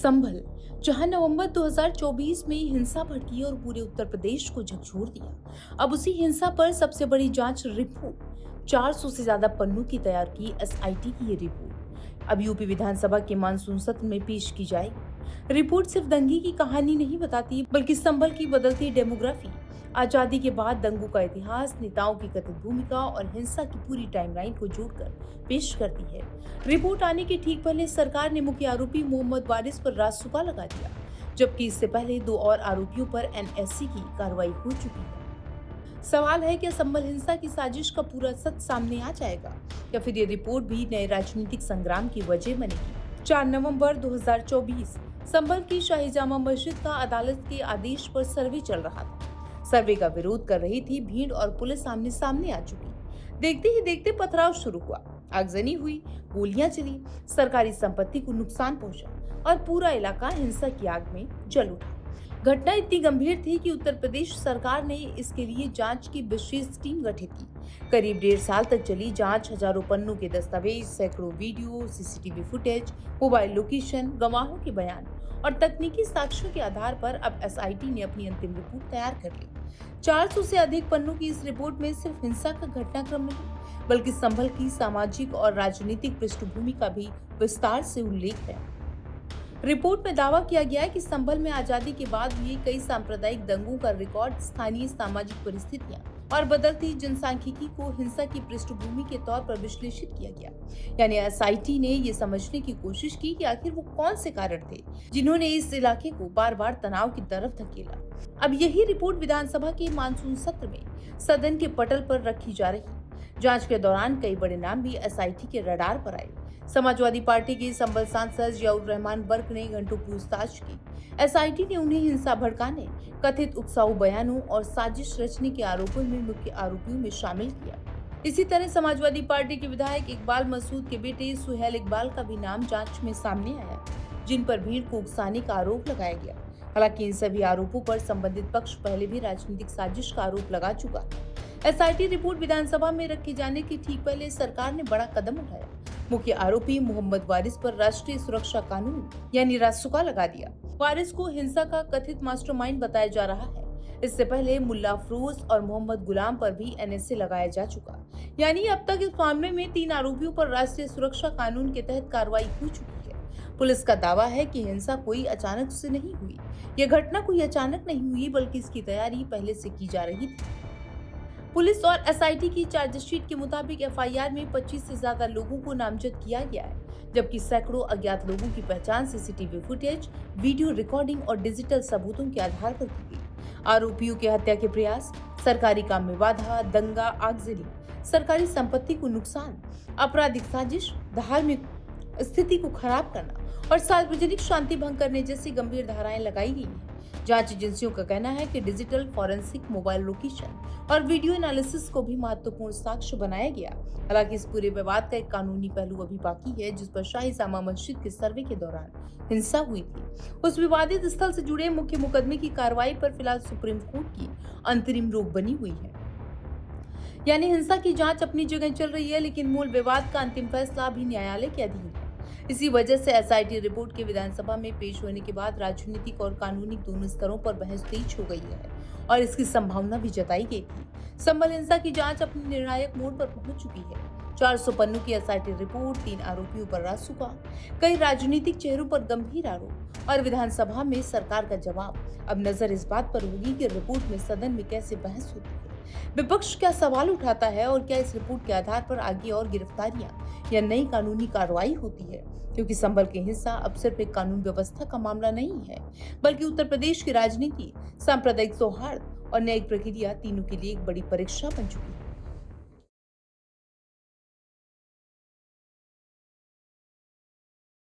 संभल, जहां नवंबर 2024 में हिंसा भड़की और पूरे उत्तर प्रदेश को झकझोर दिया। अब उसी हिंसा पर सबसे बड़ी जांच रिपोर्ट 400 से ज्यादा पन्नों की तैयार की एसआईटी की ये रिपोर्ट अब यूपी विधानसभा के मानसून सत्र में पेश की जाएगी। रिपोर्ट सिर्फ दंगे की कहानी नहीं बताती, बल्कि संभल की बदलती डेमोग्राफी, आजादी के बाद दंगों का इतिहास, नेताओं की कथित भूमिका और हिंसा की पूरी टाइमलाइन को जोड़कर पेश करती है। रिपोर्ट आने के ठीक पहले सरकार ने मुख्य आरोपी मोहम्मद वारिस पर रासुका लगा दिया, जबकि इससे पहले 2 और आरोपियों पर एनएससी की कार्रवाई हो चुकी है। सवाल है कि संभल हिंसा की साजिश का पूरा सच सामने आ जाएगा या फिर ये रिपोर्ट भी नए राजनीतिक संग्राम की वजह बनेगी। 4 नवंबर 2024 संभल की शाही जामा मस्जिद का अदालत के आदेश पर सर्वे चल रहा था। सर्वे का विरोध कर रही थी भीड़ और पुलिस आमने सामने आ चुकी। देखते ही देखते पथराव शुरू हुआ, आगजनी हुई, गोलियां चली, सरकारी संपत्ति को नुकसान पहुंचा और पूरा इलाका हिंसा की आग में जल उठा। घटना इतनी गंभीर थी कि उत्तर प्रदेश सरकार ने इसके लिए जांच की विशेष टीम गठित की। करीब 1.5 साल तक चली जांच, हजारों पन्नों के दस्तावेज, सैकड़ों video, CCTV footage, mobile location, गवाहों के बयान और तकनीकी साक्ष्यों के आधार पर अब एसआईटी ने अपनी अंतिम रिपोर्ट तैयार कर ली। 400 से अधिक पन्नों की इस रिपोर्ट में सिर्फ हिंसा का घटनाक्रम नहीं, बल्कि संभल की सामाजिक और राजनीतिक पृष्ठभूमि का भी विस्तार से उल्लेख है। रिपोर्ट में दावा किया गया है कि संभल में आजादी के बाद हुए कई सांप्रदायिक दंगों का रिकॉर्ड, स्थानीय सामाजिक परिस्थितियां और बदलती जनसांख्यिकी को हिंसा की पृष्ठभूमि के तौर पर विश्लेषित किया गया। यानी एसआईटी ने ये समझने की कोशिश की कि आखिर वो कौन से कारण थे जिन्होंने इस इलाके को बार बार तनाव की तरफ धकेला। अब यही रिपोर्ट विधानसभा के मानसून सत्र में सदन के पटल पर रखी जा रही। जांच के दौरान कई बड़े नाम भी एसआईटी के रडार पर आए। समाजवादी पार्टी के संभल सांसद जियाउर रहमान वर्क ने घंटों पूछताछ की। एसआईटी ने उन्हें हिंसा भड़काने, कथित उकसाऊ बयानों और साजिश रचने के आरोपों में मुख्य आरोपियों में शामिल किया। इसी तरह समाजवादी पार्टी के विधायक इकबाल मसूद के बेटे सुहेल इकबाल का भी नाम जांच में सामने आया, जिन पर भीड़ को उकसाने का आरोप लगाया गया। हालांकि इन सभी आरोपों पर संबंधित पक्ष पहले भी राजनीतिक साजिश का आरोप लगा चुका है। एसआईटी रिपोर्ट विधानसभा में रखे जाने के ठीक पहले सरकार ने बड़ा कदम उठाया। मुख्य आरोपी मोहम्मद वारिस पर राष्ट्रीय सुरक्षा कानून यानी रासुका लगा दिया। वारिस को हिंसा का कथित मास्टरमाइंड बताया जा रहा है। इससे पहले मुल्ला अफरोज और मोहम्मद गुलाम पर भी एनएसए लगाया जा चुका, यानी अब तक इस मामले में 3 आरोपियों पर राष्ट्रीय सुरक्षा कानून के तहत कार्रवाई हो चुकी है। पुलिस का दावा है कि हिंसा कोई अचानक से नहीं हुई। यह घटना कोई अचानक नहीं हुई, बल्कि इसकी तैयारी पहले से की जा रही थी। पुलिस और एसआईटी की चार्जशीट के मुताबिक एफआईआर में 25 से ज्यादा लोगों को नामजद किया गया है, जबकि सैकड़ों अज्ञात लोगों की पहचान सीसीटीवी फुटेज, वीडियो रिकॉर्डिंग और डिजिटल सबूतों के आधार पर की गई। आरोपियों की हत्या के प्रयास, सरकारी काम में बाधा, दंगा, आगजनी, सरकारी संपत्ति को नुकसान, आपराधिक साजिश, धार्मिक स्थिति को खराब करना और सार्वजनिक शांति भंग करने जैसी गंभीर धाराएं लगाई गई हैं। जांच एजेंसियों का कहना है कि डिजिटल फॉरेंसिक, मोबाइल लोकेशन और वीडियो एनालिसिस को भी महत्वपूर्ण साक्ष्य बनाया गया। हालांकि इस पूरे विवाद का एक कानूनी पहलू अभी बाकी है, जिस पर शाही जामा मस्जिद के सर्वे के दौरान हिंसा हुई थी। उस विवादित स्थल से जुड़े मुख्य मुकदमे की कार्रवाई पर फिलहाल सुप्रीम कोर्ट की अंतरिम रोक बनी हुई है। यानी हिंसा की जांच अपनी जगह चल रही है, लेकिन मूल विवाद का अंतिम फैसला अभी न्यायालय के अधीन है। इसी वजह से एसआईटी रिपोर्ट के विधानसभा में पेश होने के बाद राजनीतिक और कानूनी दोनों स्तरों पर बहस तेज हो गई है और इसकी संभावना भी जताई गई थी। संभल हिंसा की जांच अपनी निर्णायक मोड़ पर पहुंच चुकी है। 400 पन्नों की एसआईटी रिपोर्ट, 3 आरोपियों पर रासुका, कई राजनीतिक चेहरों पर गंभीर आरोप और विधानसभा में सरकार का जवाब। अब नजर इस बात पर होगी कि रिपोर्ट में सदन में कैसे बहस होती है, विपक्ष क्या सवाल उठाता है और क्या इस रिपोर्ट के आधार पर आगे और गिरफ्तारियां या नई कानूनी कार्रवाई होती है। क्योंकि संभल की हिंसा अब सिर्फ एक कानून व्यवस्था का मामला नहीं है, बल्कि उत्तर प्रदेश की राजनीति, सांप्रदायिक सौहार्द और न्यायिक प्रक्रिया तीनों के लिए एक बड़ी परीक्षा बन चुकी है।